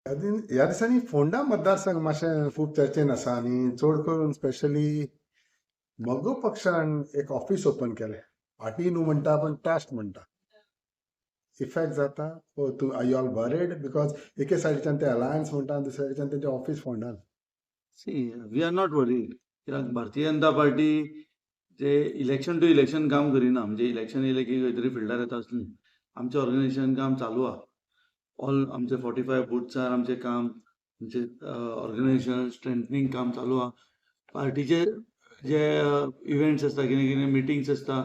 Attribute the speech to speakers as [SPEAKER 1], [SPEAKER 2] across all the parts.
[SPEAKER 1] ह्या दिसांनी फोंडा मतदारसंघ मातशें खूब चर्चेन आसा आनी चड करून स्पेशली मोगो पक्षान एक ऑफिस ओपन केलें. पार्टी न्हू म्हणटा पण ट्रस्ट म्हणटा. इफेक्ट जाता तू are you all worried because एके सायडीच्यान ते अलायन्स म्हणटा आनी दुसऱ्या सायडीच्यान तेंचे ऑफिस फोंडान.
[SPEAKER 2] See, we are not worried. कित्याक भारतीय जनता पार्टी जे इलेक्शन टू इलेक्शन काम करिना. म्हणजे इलेक्शन येयलें की खंय तरी फिल्डार येता असली. आमचें ऑर्गनायझेशन काम चालू आहा. ऑल आमचे 45 बुथ्सार आमचें काम, आमचें ऑर्गनायझेशन स्ट्रेंथनिंग काम चालू आहा. पार्टीचे जे इव्हेंट्स आसता, कितें कितें मिटिंग्स आसता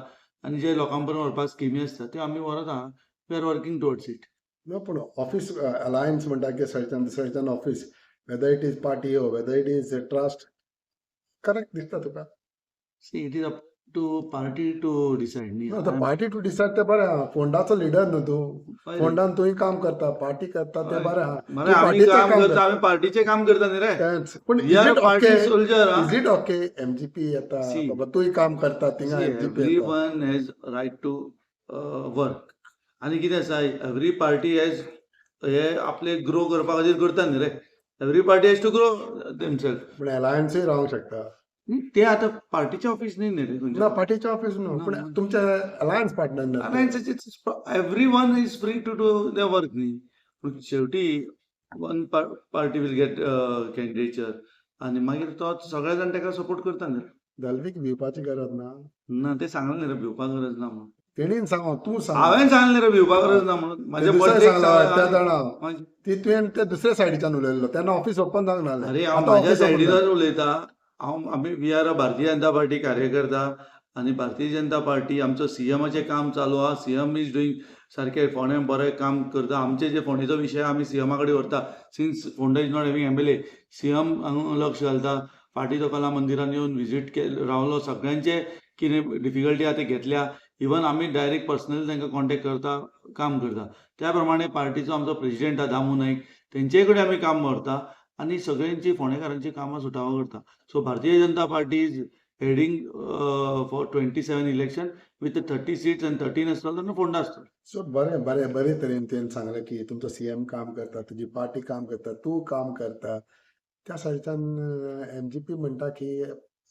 [SPEAKER 2] आनी जे लोकां पर्यंत व्हरपाक स्किमी आसता त्यो आमी व्हरत आहा. We are working towards it.
[SPEAKER 1] No पूण ऑफिस अलायन्स म्हणटा एके सायडीच्यान दुसऱ्या सायडीच्यान office, whether it is party ओ whether it is trust, correct दिसता तुका?
[SPEAKER 2] See, it is up to party to decide. न्ही.
[SPEAKER 1] पार्टी टू डिसायड ते बरें आहा. फोंडाचो लिडर न्हू तूं.
[SPEAKER 2] पळय,
[SPEAKER 1] फोंडान तुय काम करता, पार्टी करता ते बरें आहा.
[SPEAKER 2] मरे
[SPEAKER 1] तूं
[SPEAKER 2] आमी
[SPEAKER 1] पार्टीचें
[SPEAKER 2] काम
[SPEAKER 1] काम
[SPEAKER 2] करता,
[SPEAKER 1] करता.
[SPEAKER 2] आमी पार्टीचें काम करता न्ही रे.
[SPEAKER 1] तेंच. पूण
[SPEAKER 2] We are a party soldier, huh?
[SPEAKER 1] Is it okay MGP येता
[SPEAKER 2] See,
[SPEAKER 1] बाबा तूय काम करता थिंगा
[SPEAKER 2] See,
[SPEAKER 1] एमजीपी येता.
[SPEAKER 2] everyone has right to work. आनी कितें आसा, एवरी पार्टी हेज हे आपले ग्रो करपा खातीर करता न्ही रे. Every party has to grow themselves.
[SPEAKER 1] पूण अलायन्सूय रावंक शकता
[SPEAKER 2] ते आतां पार्टीचें ऑफिस न्ही न्ही रे
[SPEAKER 1] ना
[SPEAKER 2] खंयच्या.
[SPEAKER 1] पार्टीचे ऑफिस न्हू पूण
[SPEAKER 2] ना.
[SPEAKER 1] तुमचे alliance partner
[SPEAKER 2] every one is free to do the work न्ही. पूण शेवटी one party will get candidature आनी मागीर तो सगळे जाण ताका सपोर्ट करता न्ही.
[SPEAKER 1] दलवीक भिवपाची गरज ना.
[SPEAKER 2] ना ते सांगलें न्ही रे भिवपाक गरज ना म्हणून.
[SPEAKER 1] तेणीन सांगो तूं सांग.
[SPEAKER 2] हांवें सांगलें रे भिवपाक गरज ना म्हणून. म्हाजे
[SPEAKER 1] दुसरें
[SPEAKER 2] बर्थडेक
[SPEAKER 1] सांगला त्या जाणा
[SPEAKER 2] सांगलें.
[SPEAKER 1] ती तुवें ते दुसऱ्या सायडीच्यान उलयल्लो तेन्ना ऑफिस ओपन जावंक नासलें.
[SPEAKER 2] अरे हांव
[SPEAKER 1] आतां
[SPEAKER 2] म्हाज्या
[SPEAKER 1] ऑफिस ओपन
[SPEAKER 2] सायडीनच उलयता. आमी वी आर अ भारतीय जनता पार्टी कार्यकर्ता आनी भारतीय जनता पार्टी आमचो सीएमाचें काम चालू आहा. सीएम इज डुईंग सारकें फोंड्यां बरें काम करता. आमचे जे फोंडेचो विशय आमी सीएमा कडेन व्हरता. Since Phonda is not having MLA, CM हांगा लक्ष घालता. फाटीं तो कला मंदिरान येवन विजीट रावलो. सगळ्यांचे कितें डिफिकल्टी आहा ते घेतल्या. इवन आमी डायरेक्ट पर्सनली तांकां कॉन्टेक्ट करता, काम करता. त्या प्रमाणे पार्टीचो आमचो प्रेसिडेंट आहा दामू नाईक, तेंचे कडेन आमी काम व्हरता आनी सगळ्यांची फोंडेकारांची कामां सुटावो करता. So Bharatiya Janata Party is heading for 27 election with 30 seats आनी 13 आसतलो तेन्ना फोंडा आसतलो.
[SPEAKER 1] सो बरे तरेन तेणें सांगलें की तुमचो सीएम काम करता, तुजी पार्टी काम करता, तूं काम करता. त्या सायडीच्यान एमजीपी म्हणटा की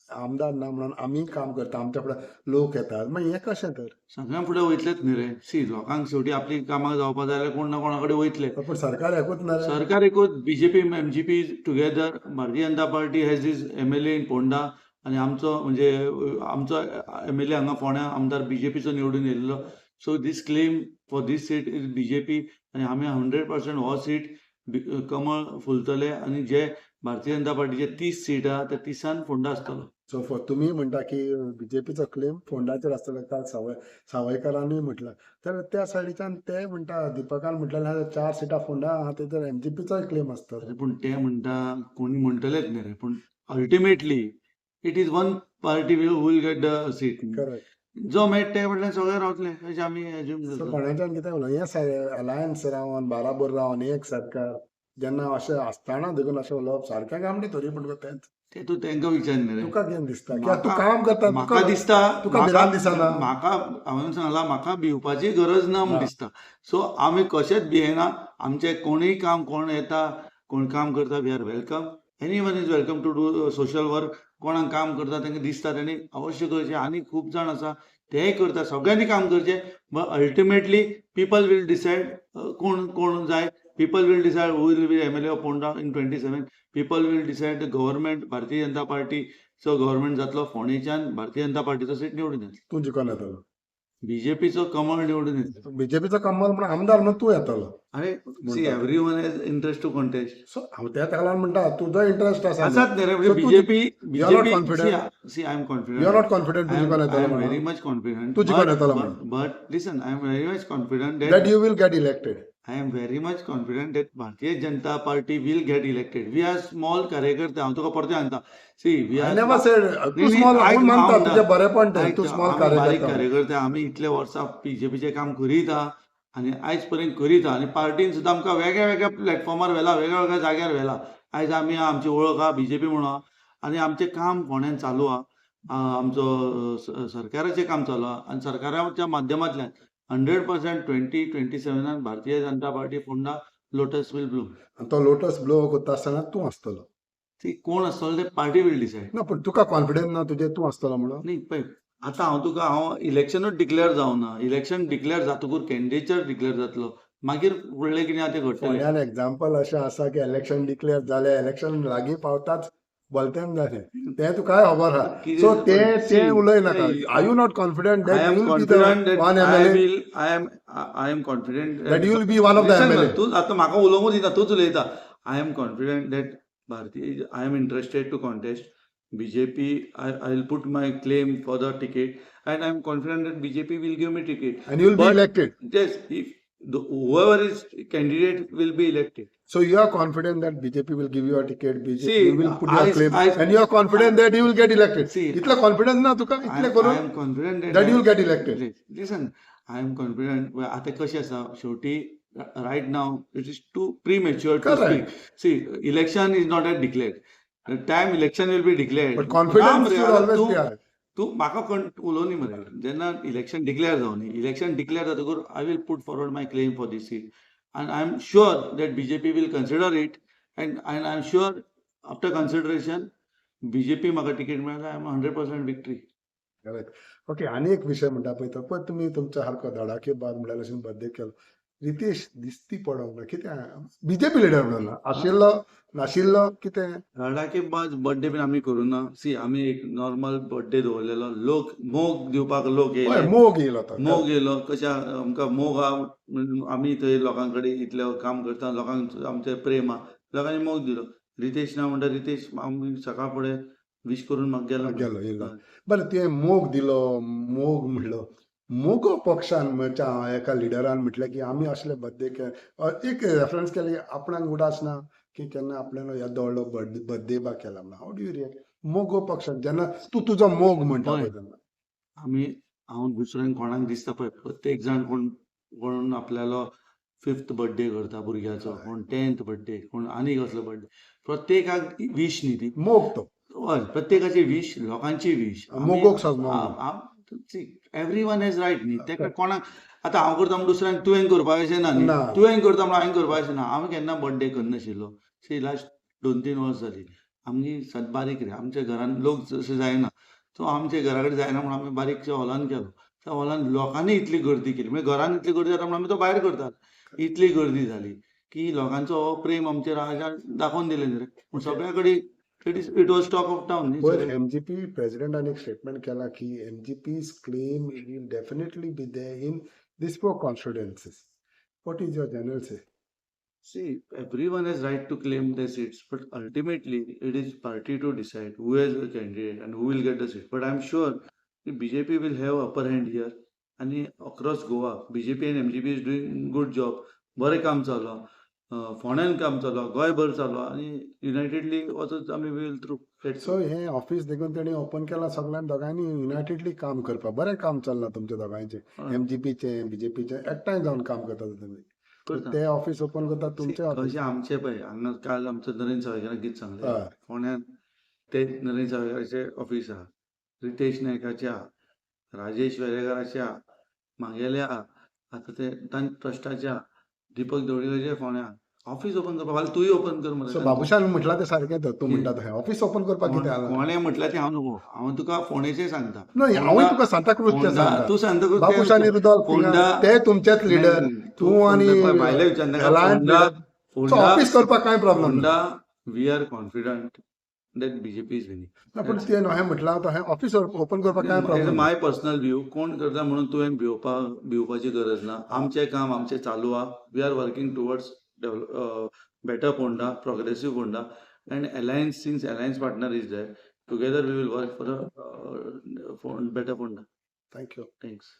[SPEAKER 1] आमदार ना म्हणून आमी काम करता, आमच्या फुडें लोक येतात. मागीर हें कशें तर?
[SPEAKER 2] सगळ्यां फुडें वयतलेच न्ही रे. सी, लोकांक शेवटी आपली कामां जावपा जाय जाल्यार कोण ना कोणा कडेन वयतले.
[SPEAKER 1] पूण सरकार एकूच ना रे.
[SPEAKER 2] सरकार एकूच BJP MGP together. Bharatiya Janata Party has is MLA in Ponda आनी आमचो म्हणजे आमचो एमएलए हांगा फोंड्या आमदार बीजेपीचो निवडून येयल्लो. So this claim for this seat is BJP आनी आमी 100% हो सीट कमळ फुलतले आनी जे भारतीय जनता पार्टीचे 30 सीट आहा त्या 30 फोंडा आसतलो.
[SPEAKER 1] सो तुमी म्हणटा की बीजेपीचो क्लेम फोंडाचेर आसतलो, काल सावयकरांनी म्हटलं. तर त्या सायडीच्यान ते म्हणटा, दिपकान म्हटलें 4 सिटां फोंडा आहा तेजेर एमजीपीचोय क्लेम आसतलो.
[SPEAKER 2] पूण ते म्हणटा कोणी म्हणटलेच न्ही रे. पूण ultimately it is one party will get the seat.
[SPEAKER 1] Correct.
[SPEAKER 2] जो मेळटा ते म्हणल्यार सगळे रावतले अशें आमी एज्यूम
[SPEAKER 1] सो
[SPEAKER 2] करता.
[SPEAKER 1] कोणाच्यान कितें उलय हें अलायन्स रावन बाराबर रावन एक सरकार जेन्ना अशें आसताना देखून अशें उलोवप सारकें काय म्हणटा तरी पूण तेंच
[SPEAKER 2] ते तूं तांकां विचार न्ही रे.
[SPEAKER 1] तुका कितें दिसता? कित्याक तूं काम करता,
[SPEAKER 2] म्हाका दिसता
[SPEAKER 1] तुका भिरांत दिसना?
[SPEAKER 2] म्हाका हांवें सांगलां म्हाका भिवपाची गरज ना म्हूण दिसता. सो आमी कशेंच भियेना. आमचें कोणूय काम कोण येता, कोण काम करता, we are welcome. Anyone is welcome to do social work. कोणाक काम करता तांकां दिसता तेणी अवश्य करचें. आनी खूब जाण आसा तेय करता. सगळ्यांनी काम करचें. But ultimately people will decide कोण कोण जाय. People will decide who will be MLA of Fonda in 27. People will decide the government. Bharatiya Janata पार्टीचो government जातलो. फोंडेच्यान भारतीय जनता पार्टीचो सीट निवडून येतलो.
[SPEAKER 1] तूं जिखून येतलो.
[SPEAKER 2] बीजेपीचो कमळ निवडून येतलो.
[SPEAKER 1] बीजेपीचो कमल म्हणून आमदार म्हणून तूं येतलो.
[SPEAKER 2] अरे see, everyone has interest to contest.
[SPEAKER 1] So हांव त्या ताका म्हणटा तुजो इंटरेस्ट आसा.
[SPEAKER 2] आसात न्ही रे. म्हणजे
[SPEAKER 1] So तूं
[SPEAKER 2] BJP
[SPEAKER 1] confident?
[SPEAKER 2] See I am
[SPEAKER 1] you are not confident तूं जिखून
[SPEAKER 2] I
[SPEAKER 1] येतलो
[SPEAKER 2] am very
[SPEAKER 1] म्हणून?
[SPEAKER 2] much confident.
[SPEAKER 1] तूं जिखून येतलो म्हणून?
[SPEAKER 2] But listen, I am very much confident
[SPEAKER 1] that you will get elected.
[SPEAKER 2] I am very much confident that Bharatiya Janata Party will get elected. We are small कार्यकर्ते. हांव तुका परते सांगता. See, we
[SPEAKER 1] I
[SPEAKER 2] are
[SPEAKER 1] never sed तूं small हांव मानता तुजें बरेपण तें. तूं स्मॉल
[SPEAKER 2] बारीक
[SPEAKER 1] कार्यकर्ता.
[SPEAKER 2] कार्यकर्ते. आमी इतले वर्सां बीजेपीचें काम करीता आनी आयज पर्यंत करीता आनी पार्टीन सुद्दां आमकां वेगळ्या वेगळ्या प्लॅटफॉर्मार व्हेला, वेगळ्या वेगळ्या जाग्यार व्हेला. आयज आमी आमची वळख आहा बीजेपी म्हणून आहा आनी आमचें काम फोंड्यान चालू आहा. आमचो सरकाराचें काम चालू आहा आनी सरकाराच्या माध्यमांतल्यान 100% 2027 Bharatiya Janata Party Ponda lotus will bloom.
[SPEAKER 1] आनी तो लोटस ब्लो करता आसतना तूं आसतलो.
[SPEAKER 2] ती कोण आसतलो ते पार्टी विल डिसायड.
[SPEAKER 1] ना पूण तुका कॉन्फिडन्स ना तुजेर तूं आसतलो म्हणून.
[SPEAKER 2] न्ही पळय आतां हांव इलेक्शनूच डिक्लेअर जावना. इलेक्शन डिक्लेअर जातकूर कॅन्डिडेट डिक्लेअर जातलो. मागीर फुडलें कितें आहा तें घडटलें.
[SPEAKER 1] फोंड्यान एक्झाम्पल अशें आसा की इलेक्शन डिक्लेअर जालें, इलेक्शन लागीं पावताच बोलतेन जालें. तें तुकाय खबर आहा.
[SPEAKER 2] कितें
[SPEAKER 1] सो
[SPEAKER 2] जाता-
[SPEAKER 1] तें उलय
[SPEAKER 2] See,
[SPEAKER 1] नाका. Are you not confident
[SPEAKER 2] I
[SPEAKER 1] that
[SPEAKER 2] am
[SPEAKER 1] you will be
[SPEAKER 2] confident
[SPEAKER 1] the
[SPEAKER 2] that
[SPEAKER 1] one
[SPEAKER 2] I
[SPEAKER 1] MLA?
[SPEAKER 2] will. I am confident
[SPEAKER 1] That you will be one of the
[SPEAKER 2] Listen,
[SPEAKER 1] MLA.
[SPEAKER 2] तू आता म्हाका उलोवंकूच दिता तूच उलयता. I am confident that Bharatiya. I am interested to contest BJP. I will put my claim for the ticket, and I am confident that BJP will give me ticket.
[SPEAKER 1] And you will be
[SPEAKER 2] But
[SPEAKER 1] elected.
[SPEAKER 2] yes, if whoever is candidate will be elected.
[SPEAKER 1] So you are confident that BJP will give you a ticket, BJP
[SPEAKER 2] See,
[SPEAKER 1] you will put your
[SPEAKER 2] I-
[SPEAKER 1] claim,
[SPEAKER 2] I-
[SPEAKER 1] and you are confident that you will get elected.
[SPEAKER 2] See,
[SPEAKER 1] इतलं confidence ना तुका इतले
[SPEAKER 2] I
[SPEAKER 1] करून
[SPEAKER 2] am confident
[SPEAKER 1] that you will get elected.
[SPEAKER 2] Listen, I am confident. आता कशें आसा शेवटी right now it is too premature to
[SPEAKER 1] Correct.
[SPEAKER 2] speak. See, election is not yet declared. The time election will be declared.
[SPEAKER 1] But confidence
[SPEAKER 2] Ram ray,
[SPEAKER 1] should
[SPEAKER 2] आता
[SPEAKER 1] always
[SPEAKER 2] Tu-
[SPEAKER 1] be high.
[SPEAKER 2] तू म्हाका उलोवनी मरे जेन्ना election declare जावनी election declare जातकूर I will put forward my claim for this seat and I am sure that BJP will consider it and I am sure after consideration BJP म्हाका ticket मेळ्ळ्यार I am 100% victory.
[SPEAKER 1] Okay आनी एक विशय म्हणटा पळय तो पळय तुमी तुमच्या सारको धडाकेबाज म्हणल्यार अशें बर्थडे केलो. रितेश दिसती पडोंक ना कित्याक बीजेपी लिडर म्हणून ना आशिल्लो नाशिल्लो कितें
[SPEAKER 2] धडाकेबाज बर्थडे बीन आमी करूना. सी आमी एक नॉर्मल बर्थडे दवरलेलो. लोक मोग दिवपाक लोक
[SPEAKER 1] हय
[SPEAKER 2] येयले.
[SPEAKER 1] मोग येयलो तो.
[SPEAKER 2] मोग येयलो कशें आमकां मोग आहा म्हणून आमी थंय लोकां कडेन इतलें काम करता लोकांक आमचें प्रेम आहा लोकांनी मोग दिलो. रितेश ना म्हणटा रितेश आमी सकाळ फुडें विश करून म्हाका
[SPEAKER 1] गेलो येयलो.
[SPEAKER 2] गेलो.
[SPEAKER 1] बरें तुवें मोग दिलो मोग म्हणलो मोगो पक्षान म्हणजे एका लिडरान म्हटलें की आमी असले बर्थडे एक रेफरन्स केले आपणाक उडास ना की केन्ना आपल्यान येदो व्हडलो बर्थडे बा केला म्हणून हाव डू यू रिएक्ट मोगो पक्षान जेन्ना तूं तुजो मोग म्हणटा
[SPEAKER 2] हय.
[SPEAKER 1] पळय तेन्ना
[SPEAKER 2] आमी हांव दुसऱ्यांक कोणाक दिसता पळय प्रत्येक जाण कोण आपल्यालो 5th बर्थडे करता भुरग्याचो कोण 10th बर्थडे कोण आनी कसलो बर्थडे प्रत्येकाक विश न्ही ती.
[SPEAKER 1] मोग तो
[SPEAKER 2] हय प्रत्येकाची विश लोकांची विश
[SPEAKER 1] मोगोक सांग
[SPEAKER 2] एवरी वन हॅज रायट न्ही तेका कोणाक आतां हांव करता म्हणून दुसऱ्यांक तुवें करपाक अशें ना न्ही.
[SPEAKER 1] ना.
[SPEAKER 2] तुवें करता म्हणून हांवें करपाक अशें ना. हांवें केन्ना बर्थडे करनाशिल्लो. सी लास्ट 2-3 वर्स जालीं आमची सद बारीक रे आमच्या घरान लोक जशे जायना सो आमच्या घरा कडेन जायना म्हणून आमी बारीकशे हॉलान केलो. त्या हॉलान लोकांनी इतली गर्दी केली म्हणजे घरान इतली गर्दी जाता म्हणून आमी तो भायर करतात. इतली गर्दी जाली की लोकांचो हो प्रेम आमचेर दाखोवन दिलें न्ही रे. पूण सगळ्या कडेन it was talk of town न्ही.
[SPEAKER 1] पयर एमजीपी प्रेसिडेंटान एक स्टेटमेंट केला की MGP's claim will definitely be there in this four constituencies. What is your general say?
[SPEAKER 2] See, everyone has right to claim their seats, but ultimately it is party to decide who is the candidate and who will get the seat. But I'm sure the BJP will have upper hand here. And across Goa, BJP and MGP is doing good job. बरें काम चालू आहा. फोंड्यान काम चालू आहा गोंयभर चालू आहा आनी युनायटेडली वचत आमी विल थ्रू.
[SPEAKER 1] सो हे ऑफिस देखून तेणी ओपन केला सगळ्यां दोगांनी युनायटेडली काम करपाक बरें काम चल्लां तुमच्या दोगांयचें एमजीपीचे बीजेपीचे एकठांय जावन काम करता तुमी. ते ऑफिस ओपन करता तुमचे ऑफिस
[SPEAKER 2] कशें आमचे पळय हांगा काल आमचो नरेंद्र सावयकारान कितें सांगलें
[SPEAKER 1] हय.
[SPEAKER 2] फोंड्यान ते नरेंद्र सावयकाराचे ऑफिस आहा रितेश नायकाचे आहा राजेश वेरेकाराचे आहा म्हागेले आहा आतां ते ट्रस्टाचे आहा दीपक दवडीचे फोंड्या ऑफिस ओपन करपाक फाल्यां तुय ओपन कर
[SPEAKER 1] सो
[SPEAKER 2] मरे.
[SPEAKER 1] बाबुशान म्हटला ते सारकें तर तूं म्हणटा थंय ऑफिस ओपन करपाक कितें आला
[SPEAKER 2] फोंड्या म्हटल्यार ते हांव नको हांव तुका फोंडेचें सांगता.
[SPEAKER 1] न्हय हांवूय तुका सांताक्रूजचे
[SPEAKER 2] फोंडा-
[SPEAKER 1] सांगता
[SPEAKER 2] तूं सांगता करून
[SPEAKER 1] बाबुशानी रुदॉल्फ
[SPEAKER 2] फोंडा-
[SPEAKER 1] ते तुमचेच लिडर तूं आनी
[SPEAKER 2] भायले विचारनाका.
[SPEAKER 1] alliance leader. So ऑफिस करपाक कांय प्रॉब्लेम ना.
[SPEAKER 2] Fonda we are confident that BJP is winning.
[SPEAKER 1] पूण ते न्हय म्हटलां तो हें ऑफिस ओपन करपाक कांय प्रॉब्लेम
[SPEAKER 2] माय पर्सनल व्यू कोण करता म्हणून तुवें भिवपाची गरज ना. आमचें काम आमचें चालू आहा. We are working towards better Fonda, progressive Fonda, and alliance since alliance partner is there. Together we will work for a better Fonda.
[SPEAKER 1] Thank you.
[SPEAKER 2] Thanks.